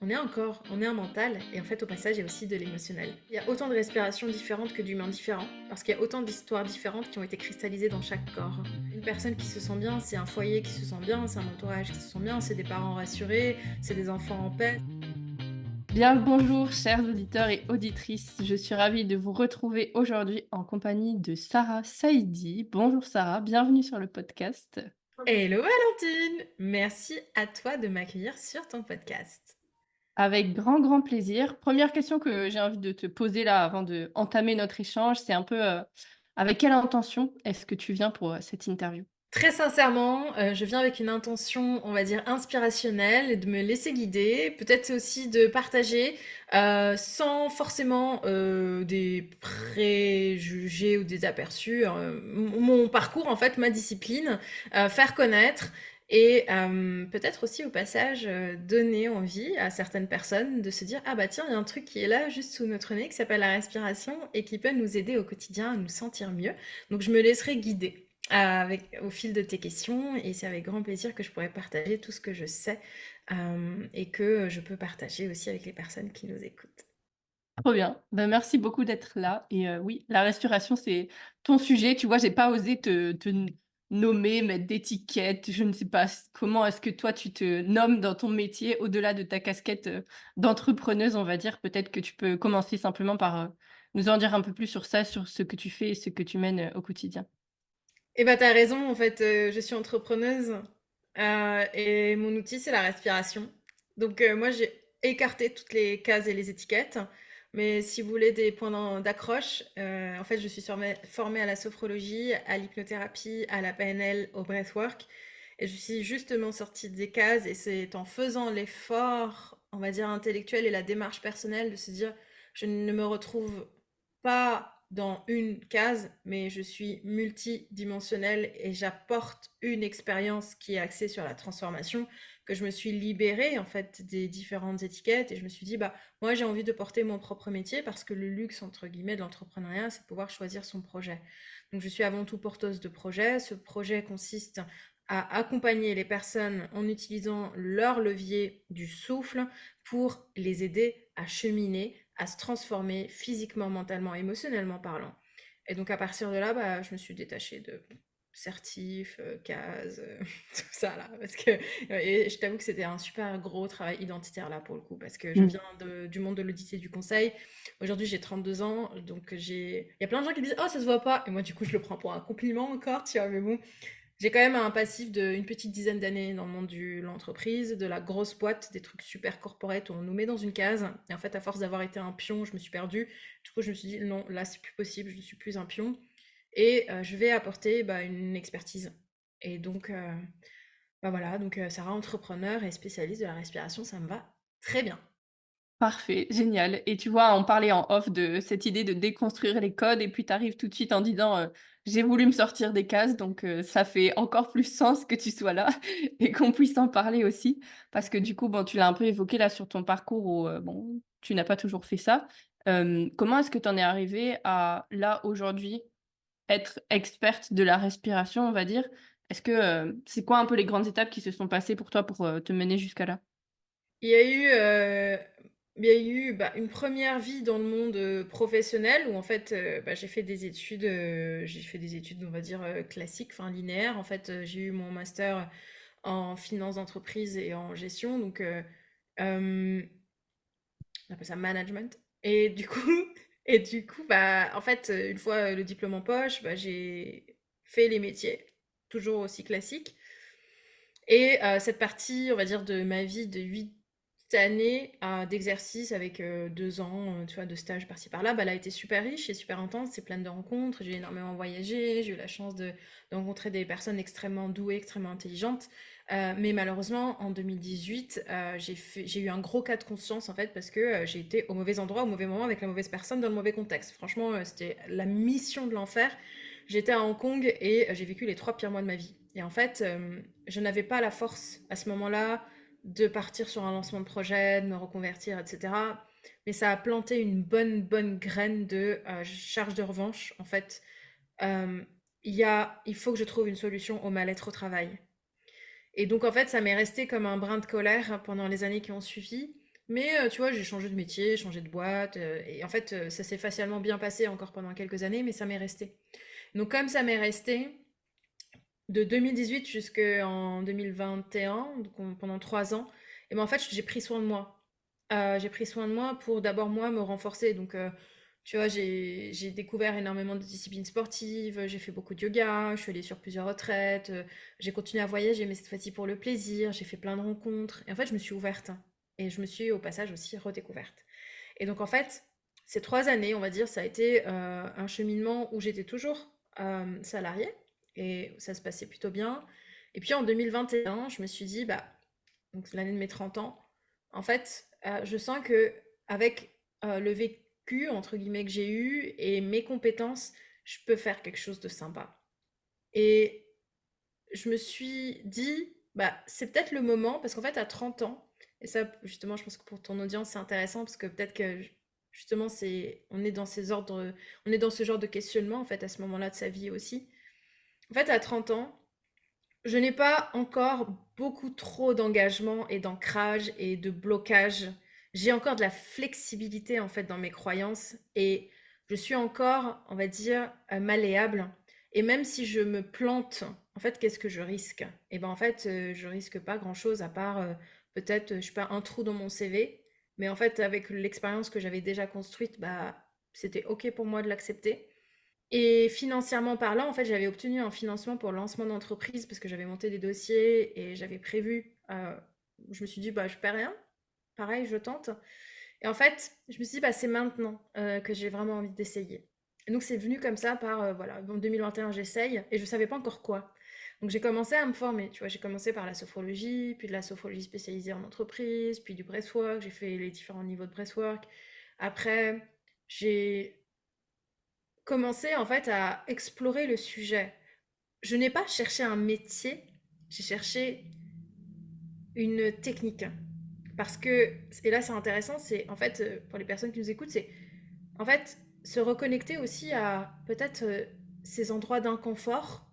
On est un corps, on est un mental, et en fait, au passage, il y a aussi de l'émotionnel. Il y a autant de respirations différentes que d'humains différents, parce qu'il y a autant d'histoires différentes qui ont été cristallisées dans chaque corps. Une personne qui se sent bien, c'est un foyer qui se sent bien, c'est un entourage qui se sent bien, c'est des parents rassurés, c'est des enfants en paix. Bien le bonjour, chers auditeurs et auditrices. Je suis ravie de vous retrouver aujourd'hui en compagnie de Sarah Saïdi. Bonjour Sarah, bienvenue sur le podcast. Hello Valentine! Merci à toi de m'accueillir sur ton podcast. Avec grand, grand plaisir. Première question que j'ai envie de te poser là avant de entamer notre échange, c'est un peu avec quelle intention est-ce que tu viens pour cette interview? Très sincèrement, je viens avec une intention, on va dire, inspirationnelle et de me laisser guider, peut-être aussi de partager, sans forcément, des préjugés ou des aperçus, mon parcours en fait, ma discipline, faire connaître et peut-être aussi au passage, donner envie à certaines personnes de se dire: «Ah bah tiens, il y a un truc qui est là juste sous notre nez qui s'appelle la respiration et qui peut nous aider au quotidien à nous sentir mieux». Donc je me laisserai guider au fil de tes questions et c'est avec grand plaisir que je pourrais partager tout ce que je sais et que je peux partager aussi avec les personnes qui nous écoutent. Trop bien. Ben, merci beaucoup d'être là et oui, la respiration, c'est ton sujet. Tu vois, j'ai pas osé te nommer, mettre d'étiquette. Je ne sais pas comment est-ce que toi, tu te nommes dans ton métier au-delà de ta casquette, d'entrepreneuse, on va dire. Peut-être que tu peux commencer simplement par, nous en dire un peu plus sur ça, sur ce que tu fais et ce que tu mènes, au quotidien. Et bah t'as raison, en fait, je suis entrepreneuse et mon outil c'est la respiration. Donc moi j'ai écarté toutes les cases et les étiquettes. Mais si vous voulez des points d'accroche, en fait je suis formée à la sophrologie, à l'hypnothérapie, à la PNL, au breathwork. Et je suis justement sortie des cases et c'est en faisant l'effort, on va dire intellectuel et la démarche personnelle de se dire je ne me retrouve pas dans une case, mais je suis multidimensionnelle et j'apporte une expérience qui est axée sur la transformation, que je me suis libérée en fait des différentes étiquettes et je me suis dit bah moi j'ai envie de porter mon propre métier parce que le luxe entre guillemets de l'entrepreneuriat c'est de pouvoir choisir son projet. Donc je suis avant tout porteuse de projet. Ce projet consiste à accompagner les personnes en utilisant leur levier du souffle pour les aider à cheminer, à se transformer physiquement, mentalement, émotionnellement parlant. Et donc à partir de là, bah, je me suis détachée de certifs, cases, tout ça là. Parce que, et je t'avoue que c'était un super gros travail identitaire là pour le coup, parce que je Mmh. viens du monde de l'audit et du conseil. Aujourd'hui j'ai 32 ans, donc il y a plein de gens qui disent oh ça se voit pas, et moi du coup je le prends pour un compliment encore, tu vois, mais bon, j'ai quand même un passif d'une petite dizaine d'années dans le monde de l'entreprise, de la grosse boîte, des trucs super corporate où on nous met dans une case. Et en fait, à force d'avoir été un pion, je me suis perdue. Du coup, je me suis dit, non, là, c'est plus possible, je ne suis plus un pion. Et je vais apporter bah, une expertise. Et donc, bah voilà, donc Sarah, entrepreneur et spécialiste de la respiration, ça me va très bien. Parfait, génial et tu vois, on parlait en off de cette idée de déconstruire les codes et puis tu arrives tout de suite en disant, «J'ai voulu me sortir des cases» donc ça fait encore plus sens que tu sois là et qu'on puisse en parler aussi. Parce que du coup, bon, tu l'as un peu évoqué là sur ton parcours où, bon, tu n'as pas toujours fait ça. Comment est-ce que tu en es arrivée à, là, aujourd'hui, être experte de la respiration, on va dire? Est-ce que, c'est quoi un peu les grandes étapes qui se sont passées pour toi pour, te mener jusqu'à là? Il y a eu, il y a eu, bah, une première vie dans le monde, professionnel où en fait, bah, j'ai fait des études, on va dire, classiques, enfin linéaires. En fait, j'ai eu mon master en finance d'entreprise et en gestion, donc on appelle ça management et du coup bah, en fait, une fois, le diplôme en poche, bah, j'ai fait les métiers, toujours aussi classiques et cette partie, on va dire, de ma vie de 8 années d'exercice avec 2 ans, tu vois, de stage par-ci par-là, bah, elle a été super riche et super intense. C'est pleine de rencontres. J'ai énormément voyagé. J'ai eu la chance de rencontrer des personnes extrêmement douées, extrêmement intelligentes. Mais malheureusement, en 2018, j'ai eu un gros cas de conscience en fait parce que j'ai été au mauvais endroit, au mauvais moment, avec la mauvaise personne, dans le mauvais contexte. Franchement, c'était la mission de l'enfer. J'étais à Hong Kong et j'ai vécu les 3 pires mois de ma vie. Et en fait, je n'avais pas la force à ce moment-là de partir sur un lancement de projet, de me reconvertir, etc. Mais ça a planté une bonne graine de charge de revanche. En fait, euh, il faut que je trouve une solution au mal-être au travail. Et donc, en fait, ça m'est resté comme un brin de colère pendant les années qui ont suivi, Mais tu vois, j'ai changé de métier, changé de boîte, et en fait, ça s'est facialement bien passé encore pendant quelques années, mais ça m'est resté. Donc comme ça m'est resté, de 2018 jusqu'en 2021, donc pendant 3 ans, et ben en fait, j'ai pris soin de moi. J'ai pris soin de moi pour d'abord moi me renforcer. Donc, tu vois, j'ai découvert énormément de disciplines sportives, j'ai fait beaucoup de yoga, je suis allée sur plusieurs retraites, j'ai continué à voyager, mais cette fois-ci pour le plaisir, j'ai fait plein de rencontres. Et en fait, je me suis ouverte. Et je me suis au passage aussi redécouverte. Et donc en fait, ces 3 années, on va dire, ça a été un cheminement où j'étais toujours salariée et ça se passait plutôt bien. Et puis en 2021, je me suis dit, bah, donc c'est l'année de mes 30 ans, en fait, je sens que avec le vécu, entre guillemets, que j'ai eu et mes compétences, je peux faire quelque chose de sympa. Et je me suis dit, bah, c'est peut-être le moment, parce qu'en fait, à 30 ans, et ça, justement, je pense que pour ton audience, c'est intéressant, parce que peut-être que, justement, on est dans ces ordres, on est dans ce genre de questionnement, en fait, à ce moment-là de sa vie aussi. En fait, à 30 ans, je n'ai pas encore beaucoup trop d'engagement et d'ancrage et de blocage. J'ai encore de la flexibilité, en fait, dans mes croyances, et je suis encore, on va dire, malléable. Et même si je me plante, en fait, qu'est-ce que je risque? Et ben en fait, je risque pas grand-chose à part peut-être, je sais pas, un trou dans mon CV. Mais en fait, avec l'expérience que j'avais déjà construite, bah, c'était OK pour moi de l'accepter. Et financièrement parlant, en fait, j'avais obtenu un financement pour le lancement d'entreprise parce que j'avais monté des dossiers et j'avais prévu. Je me suis dit, bah, je perds rien. Pareil, je tente. Et en fait, je me suis dit, bah, c'est maintenant que j'ai vraiment envie d'essayer. Et donc, c'est venu comme ça par, voilà, en 2021, j'essaye et je ne savais pas encore quoi. Donc, j'ai commencé à me former. Tu vois, j'ai commencé par la sophrologie, puis de la sophrologie spécialisée en entreprise, puis du breathwork. J'ai fait les différents niveaux de breathwork. Après, j'ai commencé en fait à explorer le sujet. Je n'ai pas cherché un métier, j'ai cherché une technique. Parce que, et là c'est intéressant, c'est en fait, pour les personnes qui nous écoutent, c'est en fait se reconnecter aussi à peut-être ces endroits d'inconfort,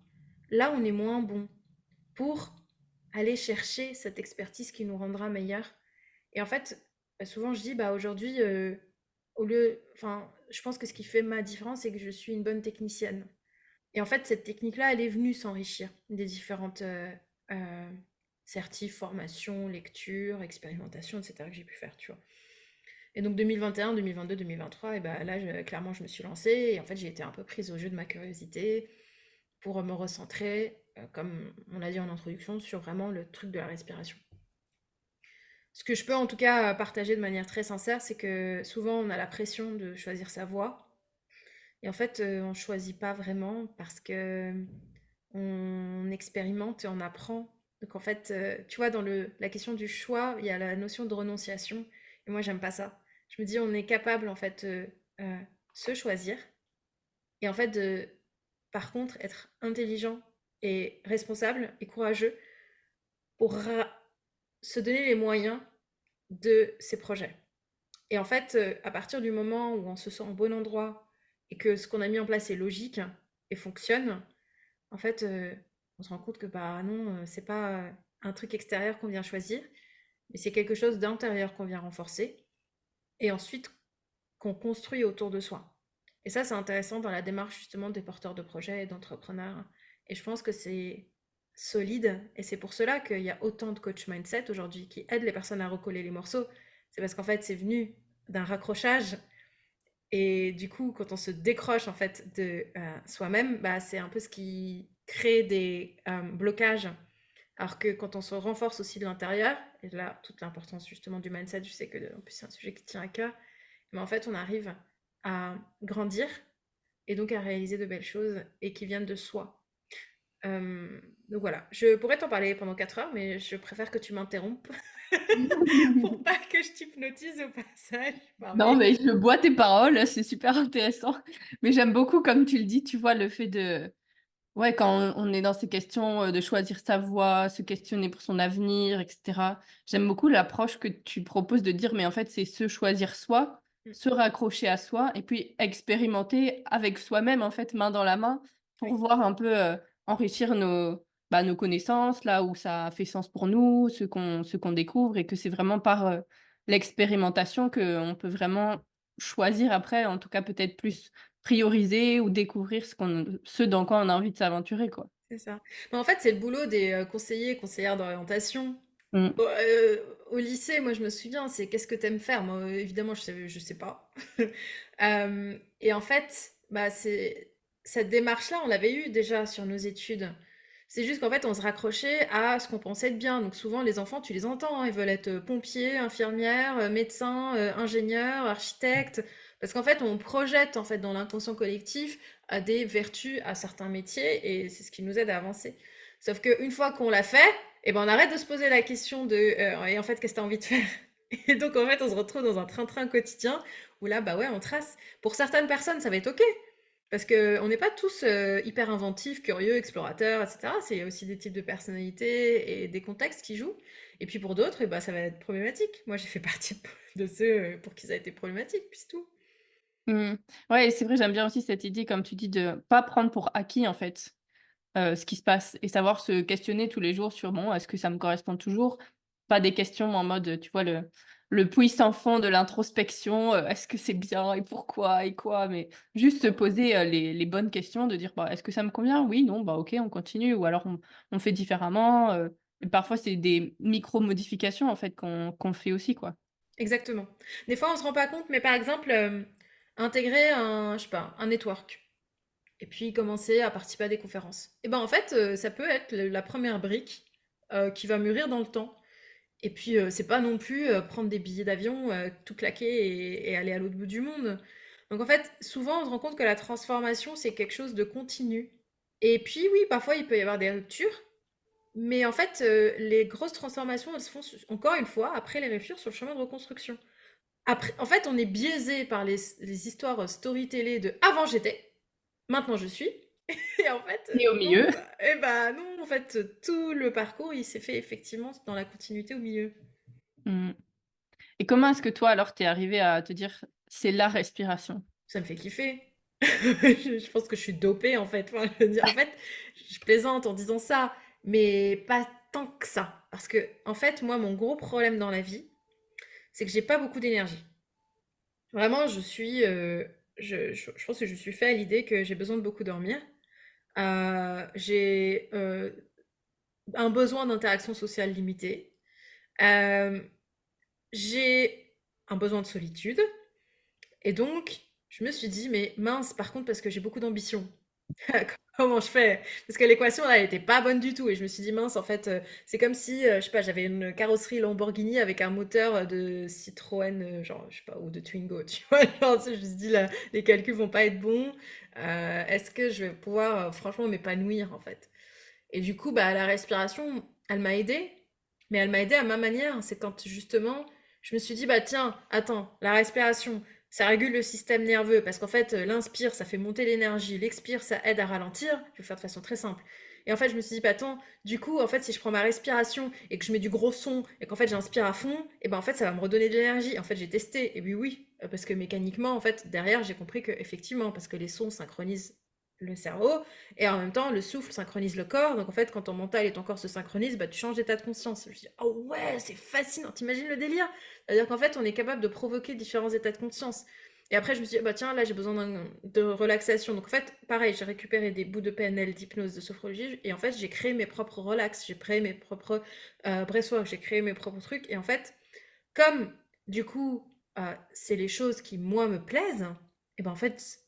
là où on est moins bon, pour aller chercher cette expertise qui nous rendra meilleurs. Et en fait, souvent je dis, bah aujourd'hui, au lieu, enfin, je pense que ce qui fait ma différence, c'est que je suis une bonne technicienne. Et en fait, cette technique-là, elle est venue s'enrichir des différentes euh, certifs, formations, lectures, expérimentations, etc. que j'ai pu faire, tu vois. Et donc 2021, 2022, 2023, et ben là, clairement, je me suis lancée et en fait, j'ai été un peu prise au jeu de ma curiosité pour me recentrer, comme on l'a dit en introduction, sur vraiment le truc de la respiration. Ce que je peux en tout cas partager de manière très sincère, c'est que souvent on a la pression de choisir sa voie. Et en fait, on choisit pas vraiment parce que on expérimente et on apprend. Donc en fait, tu vois, dans la question du choix, il y a la notion de renonciation. Et moi, j'aime pas ça. Je me dis, on est capable en fait euh, se choisir et en fait de, par contre, être intelligent et responsable et courageux pour se donner les moyens de ses projets. Et en fait, à partir du moment où on se sent au bon endroit et que ce qu'on a mis en place est logique et fonctionne, en fait, on se rend compte que bah non, c'est pas un truc extérieur qu'on vient choisir, mais c'est quelque chose d'intérieur qu'on vient renforcer et ensuite qu'on construit autour de soi. Et ça, c'est intéressant dans la démarche justement des porteurs de projets et d'entrepreneurs. Et je pense que c'est solide et c'est pour cela qu'il y a autant de coach mindset aujourd'hui qui aident les personnes à recoller les morceaux. C'est parce qu'en fait, c'est venu d'un raccrochage et du coup, quand on se décroche en fait de soi-même, bah, c'est un peu ce qui crée des blocages. Alors que quand on se renforce aussi de l'intérieur, et là, toute l'importance justement du mindset, je sais que en plus c'est un sujet qui tient à cœur, mais en fait, on arrive à grandir et donc à réaliser de belles choses et qui viennent de soi. Donc voilà, je pourrais t'en parler pendant 4 heures, mais je préfère que tu m'interrompes pour pas que je t'hypnotise au passage par Non, mail. mais je bois tes paroles, c'est super intéressant. Mais j'aime beaucoup, comme tu le dis, tu vois, le fait de... Ouais, quand on est dans ces questions de choisir sa voie, se questionner pour son avenir, etc. J'aime beaucoup l'approche que tu proposes de dire, mais en fait, c'est se choisir soi, Mm. se raccrocher à soi, et puis expérimenter avec soi-même, en fait, main dans la main, pour Oui, voir un peu enrichir nos connaissances, là où ça fait sens pour nous, ce qu'on découvre, et que c'est vraiment par l'expérimentation qu'on peut vraiment choisir après, en tout cas peut-être plus prioriser ou découvrir ce dans quoi on a envie de s'aventurer, quoi. C'est ça. Mais en fait, c'est le boulot des, conseillers et conseillères d'orientation. Mmh. Au lycée, moi, je me souviens, c'est: «Qu'est-ce que t'aimes faire?» Moi, évidemment, je sais pas. Et en fait, bah, c'est cette démarche-là, on l'avait eue déjà sur nos études. C'est juste qu'en fait, on se raccrochait à ce qu'on pensait être bien. Donc souvent, les enfants, tu les entends, hein, ils veulent être, pompiers, infirmières, médecins, ingénieurs, architectes. Parce qu'en fait, on projette, en fait, dans l'inconscient collectif, des vertus à certains métiers et c'est ce qui nous aide à avancer. Sauf qu'une fois qu'on l'a fait, et ben, on arrête de se poser la question de et en fait, qu'est-ce que tu as envie de faire? Et donc, en fait, on se retrouve dans un train-train quotidien où là, bah ouais, on trace. Pour certaines personnes, ça va être OK. Parce qu'on n'est pas tous hyper inventifs, curieux, explorateurs, etc. C'est aussi des types de personnalités et des contextes qui jouent. Et puis pour d'autres, eh ben, ça va être problématique. Moi, j'ai fait partie de ceux pour qui ça a été problématique, puis c'est tout. Mmh. Ouais, c'est vrai, j'aime bien aussi cette idée, comme tu dis, de pas prendre pour acquis, en fait, ce qui se passe et savoir se questionner tous les jours sur: «Bon, est-ce que ça me correspond toujours?» Pas des questions en mode, tu vois, le puits sans fond de l'introspection, «Est-ce que c'est bien et pourquoi et quoi?» mais juste se poser, les bonnes questions, de dire: «Bah, est-ce que ça me convient? Oui, non, bah, OK, on continue» ou alors on fait différemment, et parfois c'est des micro-modifications, en fait, qu'on fait aussi, quoi. Exactement. Des fois, on se rend pas compte, mais par exemple, intégrer un, je sais pas, un network. Et puis commencer à participer à des conférences. Et ben en fait, ça peut être la première brique qui va mûrir dans le temps. Et puis, c'est pas non plus prendre des billets d'avion, tout claquer et aller à l'autre bout du monde. Donc en fait, souvent, on se rend compte que la transformation, c'est quelque chose de continu. Et puis, oui, parfois, il peut y avoir des ruptures. Mais en fait, les grosses transformations, elles se font, encore une fois, après les ruptures sur le chemin de reconstruction. Après, en fait, on est biaisé par les histoires storytellées de avant j'étais, maintenant je suis. Et en fait, Et au non, milieu. bah, eh bah non, en fait, tout le parcours, il s'est fait effectivement dans la continuité au milieu. Mmh. Et comment est-ce que toi, alors, tu es arrivée à te dire: «C'est la respiration»? Ça me fait kiffer. Je pense que je suis dopée, en fait. Enfin, je veux dire, en fait, je plaisante en disant ça, mais pas tant que ça. Parce que, en fait, moi, mon gros problème dans la vie, c'est que j'ai pas beaucoup d'énergie. Vraiment, je suis, je pense que je suis fait à l'idée que j'ai besoin de beaucoup dormir. J'ai un besoin d'interaction sociale limité. Euh, j'ai un besoin de solitude. Et donc, je me suis dit, mais mince, par contre, parce que j'ai beaucoup d'ambition. Comment je fais? Parce que l'équation, là, elle était pas bonne du tout. Et je me suis dit, mince, en fait, c'est comme si, je sais pas, j'avais une carrosserie Lamborghini avec un moteur de Citroën, genre, je sais pas, ou de Twingo, tu vois. Genre, je me suis dit, là, les calculs vont pas être bons. Est-ce que je vais pouvoir, franchement, m'épanouir, en fait? Et du coup, bah, la respiration, elle m'a aidée, mais elle m'a aidée à ma manière. C'est quand justement, je me suis dit, bah tiens, attends, la respiration, ça régule le système nerveux, parce qu'en fait, l'inspire, ça fait monter l'énergie, l'expire, ça aide à ralentir. Je vais faire de façon très simple. Et en fait, je me suis dit, bah attends, du coup, en fait, si je prends ma respiration et que je mets du gros son et qu'en fait j'inspire à fond, et ben en fait, ça va me redonner de l'énergie. En fait, j'ai testé, et oui, oui, parce que mécaniquement, en fait, derrière, j'ai compris que effectivement, parce que les sons synchronisent le cerveau, et en même temps, le souffle synchronise le corps. Donc en fait, quand ton mental et ton corps se synchronisent, bah, tu changes d'état de conscience. Je me suis dit, oh ouais, c'est fascinant. T'imagines le délire? C'est-à-dire qu'en fait, on est capable de provoquer différents états de conscience. Et après, je me suis dit, bah tiens, là, j'ai besoin de relaxation. Donc en fait, pareil, j'ai récupéré des bouts de PNL, d'hypnose, de sophrologie. Et en fait, j'ai créé mes propres relax. J'ai créé mes propres breathwork. J'ai créé mes propres trucs. Et en fait, comme du coup, c'est les choses qui, moi, me plaisent, et ben en fait,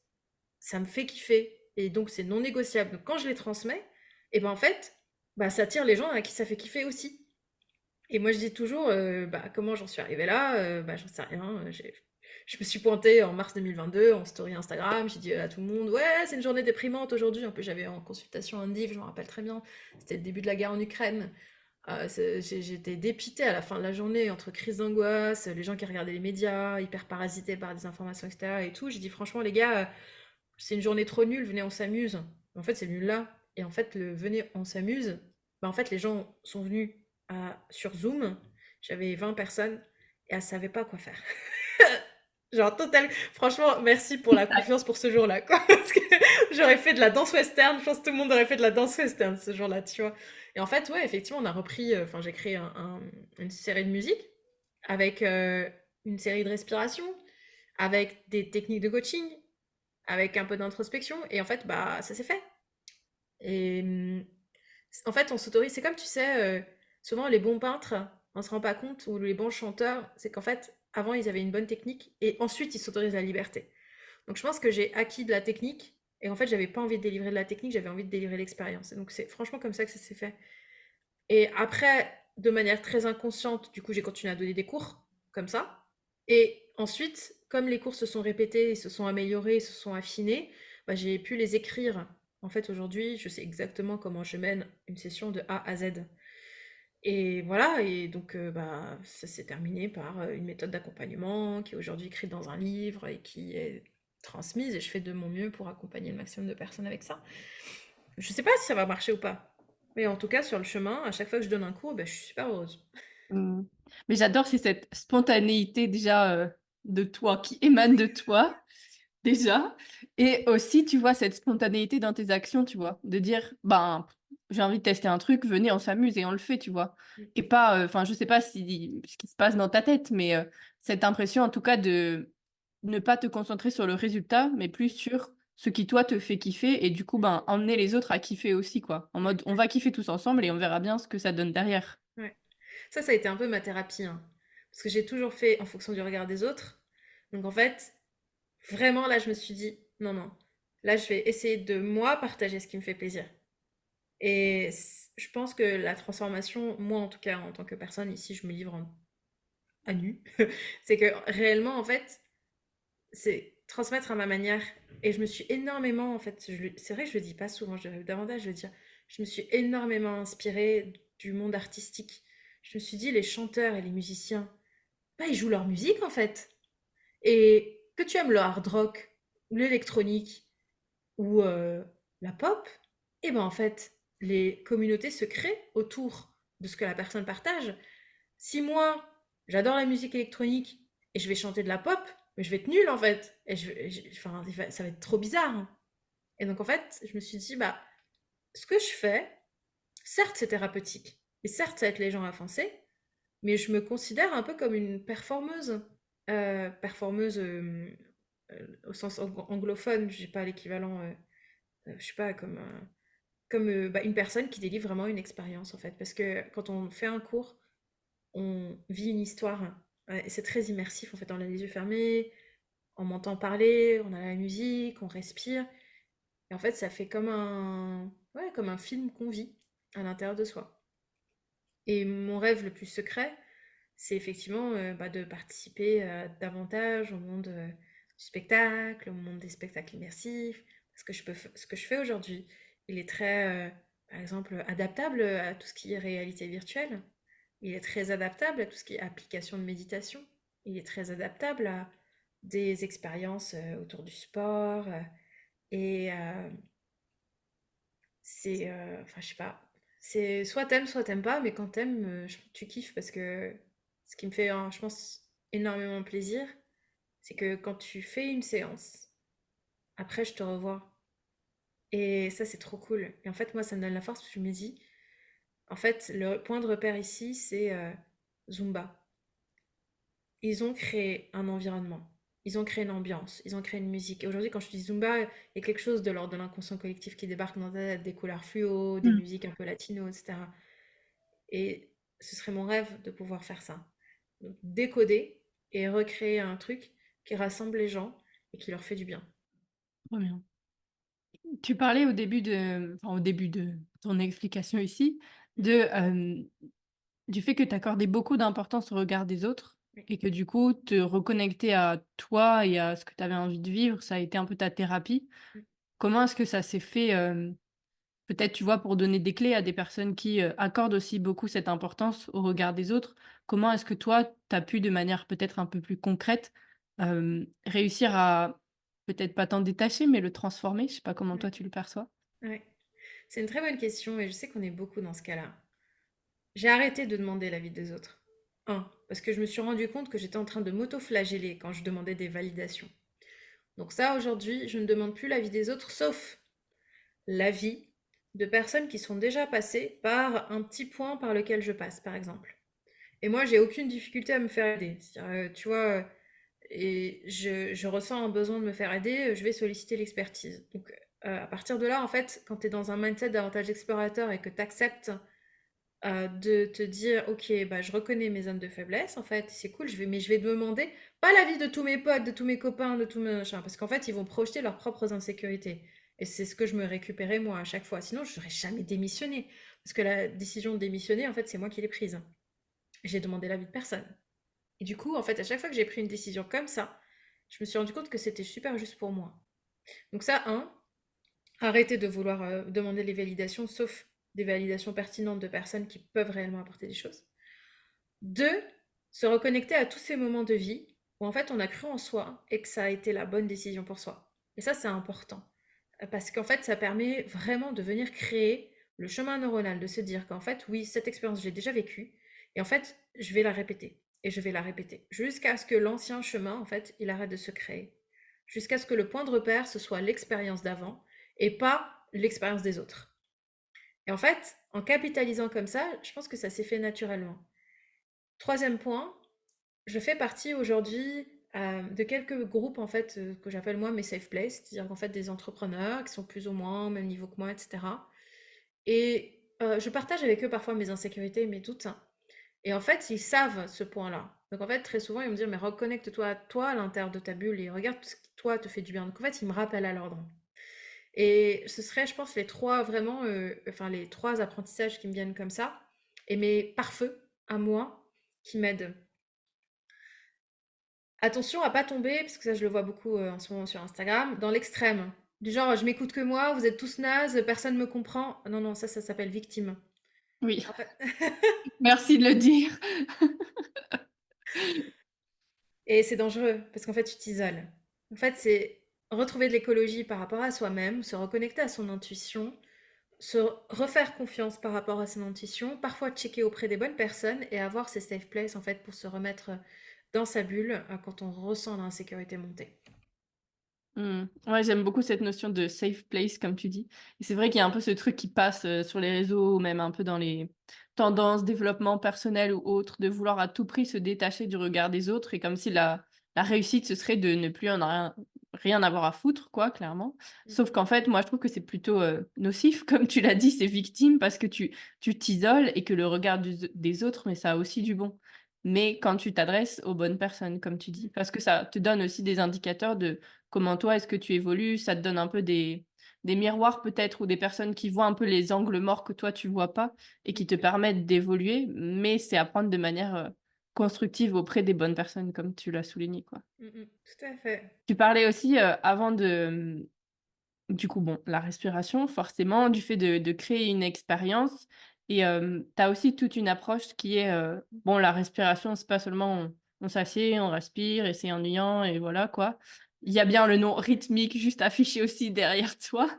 ça me fait kiffer. Et donc, c'est non négociable. Donc, quand je les transmets, et ben en fait, bah, ça attire les gens à qui ça fait kiffer aussi. Et moi, je dis toujours, bah, comment j'en suis arrivée là? Bah, j'en sais rien. Je me suis pointée en mars 2022 en story Instagram. J'ai dit à tout le monde, ouais, c'est une journée déprimante aujourd'hui. En plus, j'avais en consultation un div, je me rappelle très bien. C'était le début de la guerre en Ukraine. J'étais dépitée à la fin de la journée entre crise d'angoisse, les gens qui regardaient les médias, hyper parasités par des informations, etc. et tout. J'ai dit, franchement, les gars, c'est une journée trop nulle, venez, on s'amuse. En fait, c'est nul là. Et en fait, le venez, on s'amuse, bah, en fait, les gens sont venus sur Zoom. J'avais 20 personnes et elles savaient pas quoi faire. Genre, total. Franchement, merci pour la confiance pour ce jour-là, quoi. Parce que j'aurais fait de la danse western. Je pense que tout le monde aurait fait de la danse western ce jour-là, tu vois. Et en fait, ouais, effectivement, on a repris. Enfin, j'ai créé une série de musique. avec une série de respirations, avec des techniques de coaching, avec un peu d'introspection. Et en fait, bah, ça s'est fait. Et en fait, on s'autorise. C'est comme tu sais, souvent les bons peintres, on se rend pas compte, ou les bons chanteurs, c'est qu'en fait, avant, ils avaient une bonne technique et ensuite, ils s'autorisent la liberté. Donc, je pense que j'ai acquis de la technique et en fait, j'avais pas envie de délivrer de la technique, j'avais envie de délivrer l'expérience. Et donc, c'est franchement comme ça que ça s'est fait. Et après, de manière très inconsciente, du coup, j'ai continué à donner des cours comme ça. Et ensuite, comme les cours se sont répétés, se sont améliorés, se sont affinés, bah, j'ai pu les écrire. En fait, aujourd'hui, je sais exactement comment je mène une session de A à Z. Et voilà, et donc bah, ça s'est terminé par une méthode d'accompagnement qui est aujourd'hui écrite dans un livre et qui est transmise, et je fais de mon mieux pour accompagner le maximum de personnes avec ça. Je sais pas si ça va marcher ou pas. Mais en tout cas, sur le chemin, à chaque fois que je donne un cours, ben, je suis super heureuse. Mmh. Mais j'adore, c'est cette spontanéité déjà, de toi, qui émane de toi, déjà et aussi, tu vois, cette spontanéité dans tes actions, tu vois? De dire: «Ben, j'ai envie de tester un truc, venez, on s'amuse et on le fait», tu vois? Et pas, enfin, je sais pas si ce qui se passe dans ta tête, mais cette impression, en tout cas, de ne pas te concentrer sur le résultat, mais plus sur ce qui, toi, te fait kiffer et du coup, ben, emmener les autres à kiffer aussi, quoi. En mode: «On va kiffer tous ensemble et on verra bien ce que ça donne derrière». Ouais. Ça a été un peu ma thérapie, hein. Parce que j'ai toujours fait en fonction du regard des autres. Donc en fait, vraiment, là, je me suis dit, non, non. Là, je vais essayer de, moi, partager ce qui me fait plaisir. Et je pense que la transformation, moi, en tout cas, en tant que personne, ici, je me livre à nu. C'est que réellement, en fait, c'est transmettre à ma manière. Et je me suis énormément, en fait, c'est vrai que je le dis pas souvent, je devrais davantage le dire. Je me suis énormément inspirée du monde artistique. Je me suis dit, les chanteurs et les musiciens, bah, ils jouent leur musique, en fait. Et que tu aimes le hard rock, ou l'électronique, ou la pop, et ben en fait, les communautés se créent autour de ce que la personne partage. Si moi, j'adore la musique électronique et je vais chanter de la pop, mais je vais être nulle en fait. Et enfin, ça va être trop bizarre, hein. Et donc en fait, je me suis dit, bah, ce que je fais, certes c'est thérapeutique, et certes ça aide les gens à avancer, mais je me considère un peu comme une performeuse. Performeuse au sens anglophone, j'ai pas l'équivalent, je sais pas, comme bah, une personne qui délivre vraiment une expérience en fait. Parce que quand on fait un cours, on vit une histoire. Ouais, et c'est très immersif en fait. On a les yeux fermés, on m'entend parler, on a la musique, on respire. Et en fait, ça fait ouais, comme un film qu'on vit à l'intérieur de soi. Et mon rêve le plus secret, c'est effectivement bah, de participer davantage au monde du spectacle, au monde des spectacles immersifs. Parce que ce que je fais aujourd'hui, il est très, par exemple, adaptable à tout ce qui est réalité virtuelle. Il est très adaptable à tout ce qui est application de méditation. Il est très adaptable à des expériences autour du sport. Et enfin, je sais pas. C'est soit t'aimes pas, mais quand t'aimes, tu kiffes parce que ce qui me fait, je pense, énormément plaisir, c'est que quand tu fais une séance, après, je te revois. Et ça, c'est trop cool. Et en fait, moi, ça me donne la force parce que je me dis, en fait, le point de repère ici, c'est Zumba. Ils ont créé un environnement. Ils ont créé une ambiance, ils ont créé une musique. Et aujourd'hui, quand je dis Zumba, il y a quelque chose de l'ordre de l'inconscient collectif qui débarque dans ta tête, des couleurs fluo, des Mmh. musiques un peu latino, etc. Et ce serait mon rêve de pouvoir faire ça. Donc, décoder et recréer un truc qui rassemble les gens et qui leur fait du bien. Trop bien. Tu parlais au début de enfin, au début de ton explication ici, de, du fait que tu accordais beaucoup d'importance au regard des autres Oui. et que du coup, te reconnecter à toi et à ce que tu avais envie de vivre, ça a été un peu ta thérapie. Comment est-ce que ça s'est fait, peut-être, tu vois, pour donner des clés à des personnes qui, accordent aussi beaucoup cette importance au regard des autres, comment est-ce que toi, tu as pu de manière peut-être un peu plus concrète, réussir à peut-être pas t'en détacher, mais le transformer? Je sais pas comment toi tu le perçois? Ouais. C'est une très bonne question et je sais qu'on est beaucoup dans ce cas-là. J'ai arrêté de demander l'avis des autres. Un, parce que je me suis rendu compte que j'étais en train de m'auto-flageller quand je demandais des validations. Donc ça, aujourd'hui, je ne demande plus l'avis des autres, sauf l'avis de personnes qui sont déjà passées par un petit point par lequel je passe, par exemple. Et moi, j'ai aucune difficulté à me faire aider. C'est-à-dire, tu vois, et je ressens un besoin de me faire aider, je vais solliciter l'expertise. Donc, à partir de là, en fait, quand tu es dans un mindset davantage explorateur et que tu acceptes de te dire, ok, bah, je reconnais mes zones de faiblesse, en fait, c'est cool, mais je vais demander pas l'avis de tous mes potes, de tous mes copains, de tous mes machins, parce qu'en fait, ils vont projeter leurs propres insécurités. Et c'est ce que je me récupérais moi à chaque fois. Sinon, je n'aurais jamais démissionné. Parce que la décision de démissionner, en fait, c'est moi qui l'ai prise. J'ai demandé l'avis de personne. Et du coup, en fait, à chaque fois que j'ai pris une décision comme ça, je me suis rendu compte que c'était super juste pour moi. Donc ça, arrêter de vouloir demander les validations, sauf des validations pertinentes de personnes qui peuvent réellement apporter des choses. Deux, se reconnecter à tous ces moments de vie où en fait on a cru en soi et que ça a été la bonne décision pour soi. Et ça, c'est important. Parce qu'en fait, ça permet vraiment de venir créer le chemin neuronal, de se dire qu'en fait, oui, cette expérience, j'ai déjà vécue. Et en fait, je vais la répéter. Et je vais la répéter. Jusqu'à ce que l'ancien chemin, en fait, il arrête de se créer. Jusqu'à ce que le point de repère, ce soit l'expérience d'avant et pas l'expérience des autres. Et en fait, en capitalisant comme ça, je pense que ça s'est fait naturellement. Troisième point, je fais partie aujourd'hui de quelques groupes en fait que j'appelle moi mes safe places, c'est-à-dire qu'en fait des entrepreneurs qui sont plus ou moins au même niveau que moi, etc. Et je partage avec eux parfois mes insécurités, mes doutes. Et en fait, ils savent ce point-là. Donc en fait, très souvent, ils me disent, mais reconnecte-toi à toi à l'intérieur de ta bulle et regarde ce qui, toi, te fait du bien. Donc en fait, ils me rappellent à l'ordre. Et ce serait, je pense, les trois vraiment, enfin les trois apprentissages qui me viennent comme ça. Et mes pare-feux à moi qui m'aident. Attention à pas tomber, parce que ça je le vois beaucoup en ce moment sur Instagram, dans l'extrême. Du genre, je m'écoute que moi, vous êtes tous nazes, personne me comprend. Non, non, ça s'appelle victime. Oui, En fait, merci de le dire. et c'est dangereux, parce qu'en fait, tu t'isoles. En fait, c'est retrouver de l'écologie par rapport à soi-même, se reconnecter à son intuition, se refaire confiance par rapport à son intuition, parfois checker auprès des bonnes personnes et avoir ces safe places, en fait, pour se remettre dans sa bulle quand on ressent l'insécurité monter. Mmh. Ouais, j'aime beaucoup cette notion de safe place comme tu dis et c'est vrai qu'il y a un peu ce truc qui passe, sur les réseaux ou même un peu dans les tendances développement personnel ou autres, de vouloir à tout prix se détacher du regard des autres et comme si la réussite, ce serait de ne plus en rien avoir à foutre quoi, clairement. Sauf qu'en fait, moi, je trouve que c'est plutôt, nocif comme tu l'as dit, c'est victime parce que tu t'isoles et que le regard des autres, mais ça a aussi du bon. Mais quand tu t'adresses aux bonnes personnes, comme tu dis, parce que ça te donne aussi des indicateurs de comment toi, est-ce que tu évolues? Ça te donne un peu des miroirs peut-être ou des personnes qui voient un peu les angles morts que toi tu vois pas et qui te permettent d'évoluer, mais c'est à prendre de manière, constructive auprès des bonnes personnes comme tu l'as souligné, quoi. Tout à fait. Tu parlais aussi, avant du coup, bon, la respiration forcément, du fait de créer une expérience et tu as aussi toute une approche qui est, bon, la respiration, c'est pas seulement on s'assied, on respire et c'est ennuyant et voilà, quoi. Il y a bien le nom rythmique juste affiché aussi derrière toi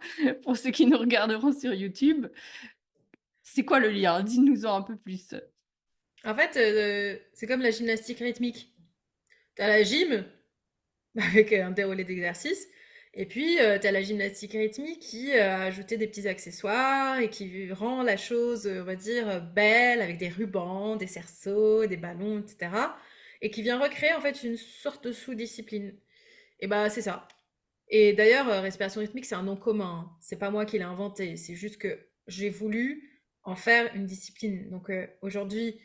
pour ceux qui nous regarderont sur YouTube. C'est quoi le lien? Dis-nous-en un peu plus. En fait, c'est comme la gymnastique rythmique. Tu as la gym, avec un déroulé d'exercices, et puis tu as la gymnastique rythmique qui a ajouté des petits accessoires et qui rend la chose, on va dire, belle, avec des rubans, des cerceaux, des ballons, etc. Et qui vient recréer en fait une sorte de sous-discipline. Et bah c'est ça. Et d'ailleurs, respiration rythmique, c'est un nom commun, hein. C'est pas moi qui l'ai inventé. C'est juste que j'ai voulu en faire une discipline. Donc aujourd'hui,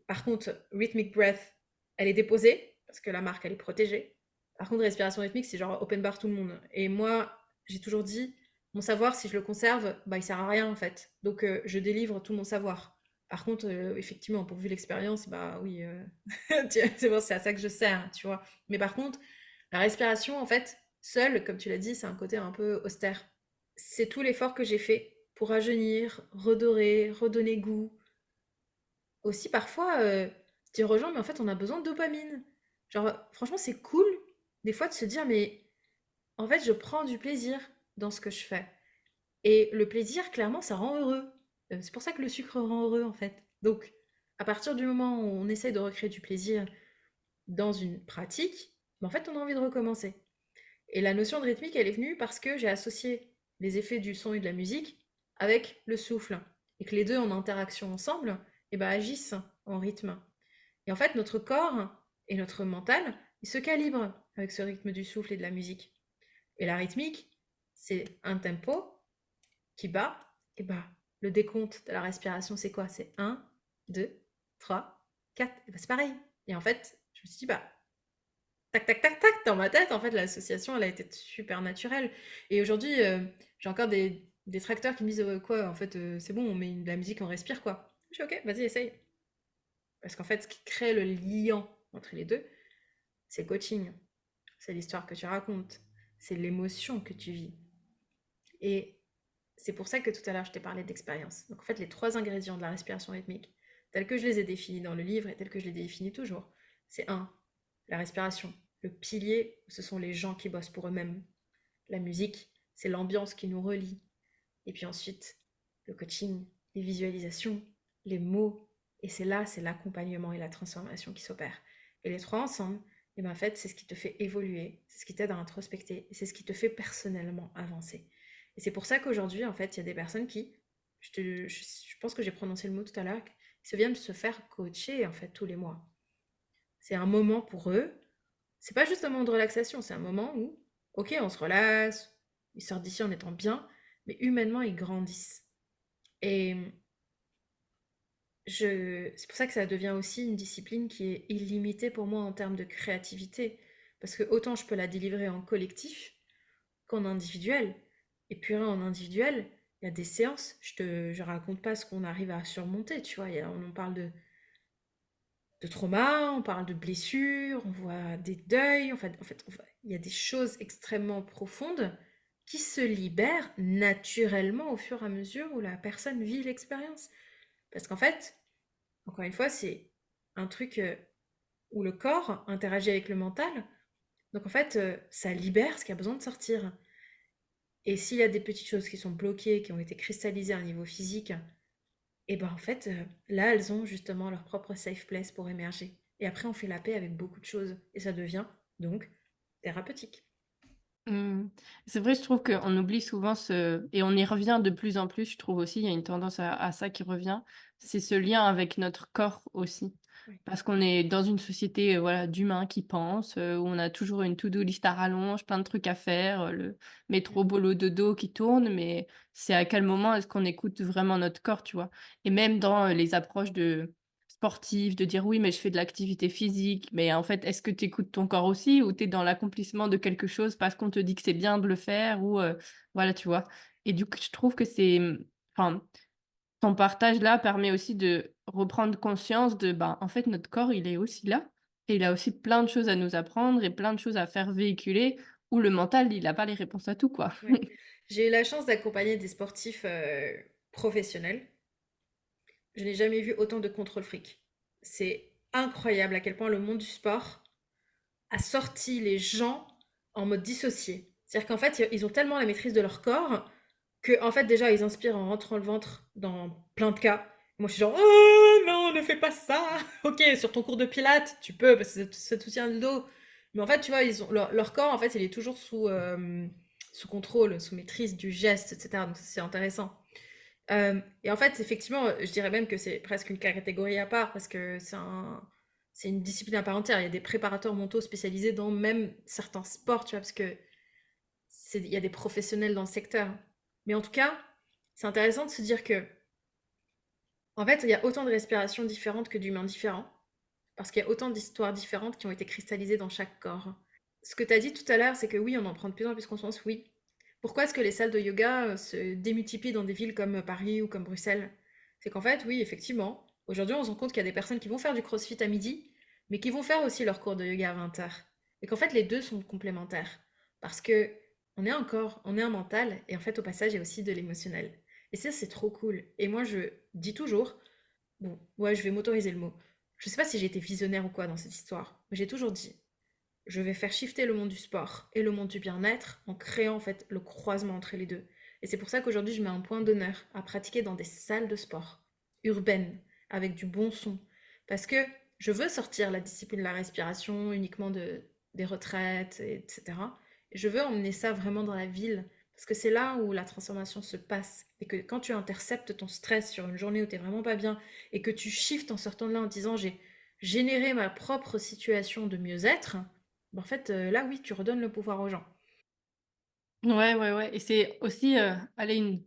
par contre, Rhythmic Breath, elle est déposée parce que la marque, elle est protégée. Par contre, respiration rythmique, c'est genre open bar tout le monde. Et moi, j'ai toujours dit, mon savoir, si je le conserve, bah, il sert à rien en fait. Donc je délivre tout mon savoir. Par contre, effectivement, pourvu l'expérience, bah oui, c'est bon, c'est à ça que je sers, tu vois. Mais par contre, la respiration, en fait, seule, comme tu l'as dit, c'est un côté un peu austère. C'est tout l'effort que j'ai fait pour rajeunir, redorer, redonner goût. Aussi, parfois, dire aux gens, mais en fait, on a besoin de dopamine. Genre, franchement, c'est cool, des fois, de se dire, mais en fait, je prends du plaisir dans ce que je fais. Et le plaisir, clairement, ça rend heureux. C'est pour ça que le sucre rend heureux, en fait. Donc, à partir du moment où on essaye de recréer du plaisir dans une pratique, en fait, on a envie de recommencer. Et la notion de rythmique, elle est venue parce que j'ai associé les effets du son et de la musique avec le souffle. Et que les deux en interaction ensemble, eh ben, agissent en rythme. Et en fait, notre corps et notre mental, ils se calibrent avec ce rythme du souffle et de la musique. Et la rythmique, c'est un tempo qui bat et bat. Le décompte de la respiration, c'est quoi? C'est un, 2, 3, 4. Et ben, c'est pareil. Et en fait, je me suis dit, bah, tac, tac, tac, tac, dans ma tête, en fait, l'association, elle a été super naturelle. Et aujourd'hui, j'ai encore des détracteurs qui me disent, quoi, en fait, c'est bon, on met de la musique, on respire, quoi. Je suis ok, vas-y, essaye. Parce qu'en fait, ce qui crée le lien entre les deux, c'est le coaching. C'est l'histoire que tu racontes. C'est l'émotion que tu vis. Et c'est pour ça que tout à l'heure, je t'ai parlé d'expérience. Donc, en fait, les trois ingrédients de la respiration rythmique, tels que je les ai définis dans le livre et tels que je les définis toujours, c'est un, la respiration. Le pilier, ce sont les gens qui bossent pour eux-mêmes. La musique, c'est l'ambiance qui nous relie. Et puis ensuite, le coaching, les visualisations, les mots. Et c'est là, c'est l'accompagnement et la transformation qui s'opèrent. Et les trois ensemble, et ben en fait, c'est ce qui te fait évoluer, c'est ce qui t'aide à introspecter, et c'est ce qui te fait personnellement avancer. Et c'est pour ça qu'aujourd'hui, en fait, il y a des personnes qui, je pense que j'ai prononcé le mot tout à l'heure, qui se viennent se faire coacher, en fait, tous les mois. C'est un moment pour eux. C'est pas juste un moment de relaxation, c'est un moment où, ok, on se relaxe, ils sortent d'ici en étant bien, mais humainement, ils grandissent. Et c'est pour ça que ça devient aussi une discipline qui est illimitée pour moi en termes de créativité. Parce que autant je peux la délivrer en collectif qu'en individuel. Et puis en individuel, il y a des séances, je raconte pas ce qu'on arrive à surmonter, tu vois. On en parle de trauma, on parle de blessures, on voit des deuils, il y a des choses extrêmement profondes qui se libèrent naturellement au fur et à mesure où la personne vit l'expérience. Parce qu'en fait, encore une fois, c'est un truc où le corps interagit avec le mental. Donc en fait, ça libère ce qui a besoin de sortir. Et s'il y a des petites choses qui sont bloquées, qui ont été cristallisées à un niveau physique, et ben en fait, là, elles ont justement leur propre safe place pour émerger. Et après, on fait la paix avec beaucoup de choses. Et ça devient donc thérapeutique. Mmh. C'est vrai, je trouve qu'on oublie souvent ce et on y revient de plus en plus, je trouve aussi, il y a une tendance à ça qui revient, c'est ce lien avec notre corps aussi. Oui. Parce qu'on est dans une société, voilà, d'humains qui pensent, où on a toujours une to-do list à rallonge, plein de trucs à faire, le métro boulot dodo qui tourne, mais c'est à quel moment est-ce qu'on écoute vraiment notre corps, tu vois? Et même dans, les approches de sportives, de dire: «Oui, mais je fais de l'activité physique», mais en fait, est-ce que tu écoutes ton corps aussi ou tu es dans l'accomplissement de quelque chose parce qu'on te dit que c'est bien de le faire ou voilà, tu vois? Et du coup, je trouve que c'est, enfin, ton partage là permet aussi de reprendre conscience de, ben, en fait, notre corps, il est aussi là et il a aussi plein de choses à nous apprendre et plein de choses à faire véhiculer où le mental, il a pas les réponses à tout, quoi. Ouais. J'ai eu la chance d'accompagner des sportifs professionnels. Je n'ai jamais vu autant de contrôle fric. C'est incroyable à quel point le monde du sport a sorti les gens en mode dissocié. C'est-à-dire qu'en fait, ils ont tellement la maîtrise de leur corps que, en fait, déjà, ils inspirent en rentrant le ventre dans plein de cas. Moi, je suis genre, oh non, ne fais pas ça. Ok, sur ton cours de pilates, tu peux, parce que ça te soutient le dos. Mais en fait, tu vois, leur corps, en fait, il est toujours sous contrôle, sous maîtrise du geste, etc. Donc, c'est intéressant. Et en fait, effectivement, je dirais même que c'est presque une catégorie à part parce que c'est une discipline à part entière. Il y a des préparateurs mentaux spécialisés dans même certains sports, tu vois, parce que il y a des professionnels dans le secteur. Mais en tout cas, c'est intéressant de se dire que, en fait, il y a autant de respirations différentes que d'humains différents, parce qu'il y a autant d'histoires différentes qui ont été cristallisées dans chaque corps. Ce que tu as dit tout à l'heure, c'est que oui, on en prend de plus en plus conscience, oui. Pourquoi est-ce que les salles de yoga se démultiplient dans des villes comme Paris ou comme Bruxelles? C'est qu'en fait, oui, effectivement, aujourd'hui, on se rend compte qu'il y a des personnes qui vont faire du crossfit à midi, mais qui vont faire aussi leur cours de yoga à 20h. Et qu'en fait, les deux sont complémentaires. Parce que on est un corps, on est un mental, et en fait, au passage, il y a aussi de l'émotionnel. Et ça, c'est trop cool. Et moi, je dis toujours, bon, ouais, je vais m'autoriser le mot. Je sais pas si j'ai été visionnaire ou quoi dans cette histoire, mais j'ai toujours dit, je vais faire shifter le monde du sport et le monde du bien-être en créant en fait le croisement entre les deux. Et c'est pour ça qu'aujourd'hui, je mets un point d'honneur à pratiquer dans des salles de sport urbaines avec du bon son. Parce que je veux sortir la discipline de la respiration uniquement des retraites, etc. Et je veux emmener ça vraiment dans la ville. Parce que c'est là où la transformation se passe. Et que quand tu interceptes ton stress sur une journée où tu n'es vraiment pas bien et que tu shiftes en sortant de là en disant générer ma propre situation de mieux-être, bah, en fait, là, oui, tu redonnes le pouvoir aux gens. Ouais, ouais, ouais et c'est aussi, allez, une